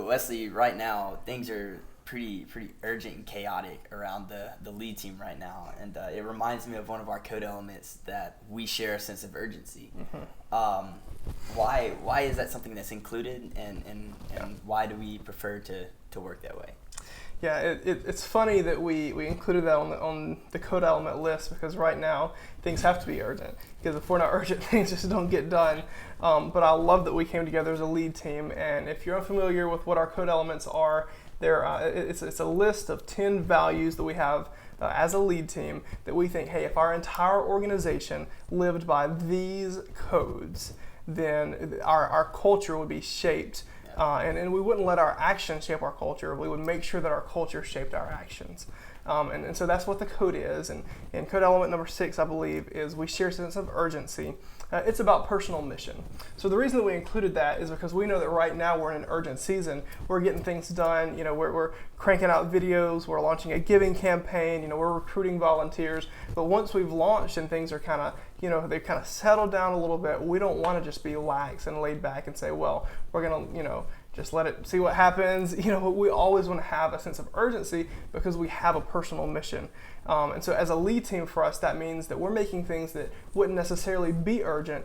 So Wesley, right now things are pretty urgent and chaotic around the lead team right now, and it reminds me of one of our code elements that we share a sense of urgency. Why is that something that's included, and why do we prefer to work that way? Yeah, it's funny that we included that on the code element list, because right now things have to be urgent, because if we're not urgent, things just don't get done. But I love that we came together as a lead team, and if you're unfamiliar with what our code elements are, it's a list of 10 values that we have as a lead team that we think, hey, if our entire organization lived by these codes, then our culture would be shaped. And we wouldn't let our actions shape our culture. We would make sure that our culture shaped our actions. And so that's what the code is. And code element number 6, I believe, is we share a sense of urgency. It's about personal mission. So the reason that we included that is because we know that right now we're in an urgent season. We're getting things done. We're cranking out videos. We're launching a giving campaign. We're recruiting volunteers. But once we've launched and things are kind of, they've kind of settled down a little bit, we don't want to just be lax and laid back and say, well, we're going to, just let it see what happens. We always want to have a sense of urgency because we have a personal mission. And so as a lead team for us, that means that we're making things that wouldn't necessarily be urgent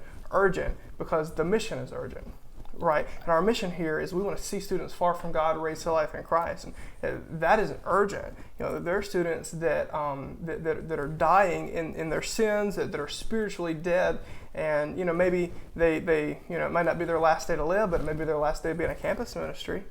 because the mission is urgent, right? And our mission here is we want to see students far from God, raised to life in Christ. And that isn't urgent. There are students that are dying in their sins, that are spiritually dead. And maybe they it might not be their last day to live, but it may be their last day to be in a campus ministry.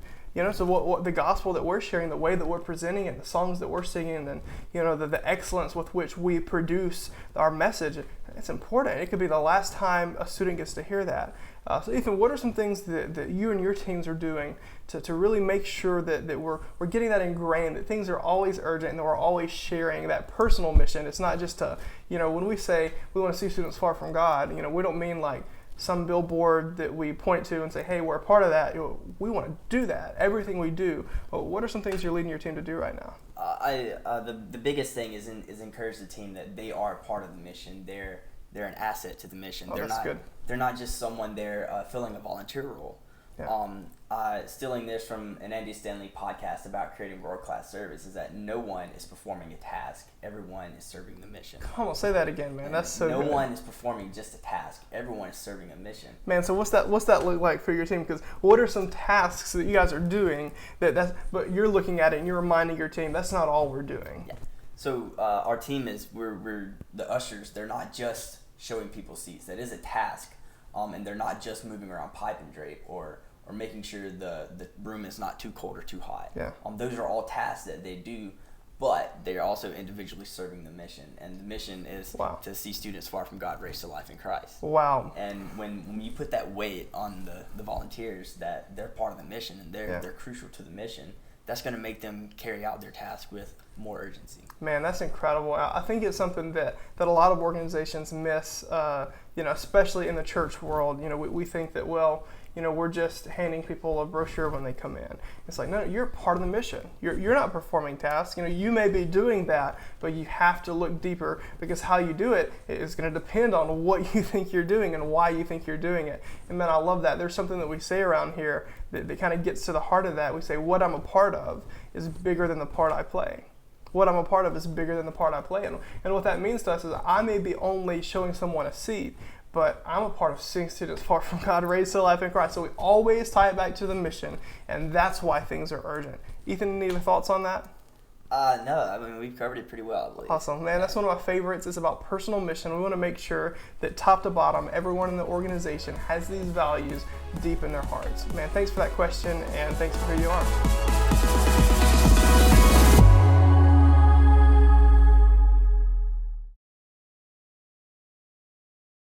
So what the gospel that we're sharing, the way that we're presenting it, the songs that we're singing, and the excellence with which we produce our message, it's important. It could be the last time a student gets to hear that. So Ethan, what are some things that you and your teams are doing to really make sure that we're getting that ingrained, that things are always urgent and that we're always sharing that personal mission? It's not just when we say we want to see students far from God, we don't mean like some billboard that we point to and say, hey, we're a part of that. We want to do that, everything we do. But what are some things you're leading your team to do right now? The biggest thing is encourage the team that they are part of the mission. They're an asset to the mission. They're not just someone there filling a volunteer role. Yeah. Stealing this from an Andy Stanley podcast about creating world-class service is that no one is performing a task. Everyone is serving the mission. Come on, say that again, man. That's so good. No one is performing just a task. Everyone is serving a mission. Man, so what's that look like for your team? Because what are some tasks that you guys are doing but you're looking at it and you're reminding your team that's not all we're doing? Yeah. So our team we're the ushers. They're not just showing people seats. That is a task. And they're not just moving around pipe and drape or making sure the room is not too cold or too hot. Yeah. Those are all tasks that they do, but they're also individually serving the mission. And the mission is to see students far from God, raised to life in Christ. Wow. And when you put that weight on the volunteers that they're part of the mission and they're crucial to the mission, that's going to make them carry out their task with more urgency. Man, that's incredible. I think it's something that a lot of organizations miss, especially in the church world. We think that, we're just handing people a brochure when they come in. It's like, no, you're part of the mission. You're not performing tasks. You may be doing that, but you have to look deeper, because how you do it is going to depend on what you think you're doing and why you think you're doing it. And man, I love that. There's something that we say around here that kind of gets to the heart of that. We say, what I'm a part of is bigger than the part I play. What I'm a part of is bigger than the part I play. And what that means to us is I may be only showing someone a seat, but I'm a part of seeing students far from God, raised to life in Christ. So we always tie it back to the mission, and that's why things are urgent. Ethan, any other thoughts on that? No, we've covered it pretty well, I believe. Awesome, man. That's one of my favorites. It's about personal mission. We want to make sure that top to bottom, everyone in the organization has these values deep in their hearts. Man, thanks for that question, and thanks for who you are.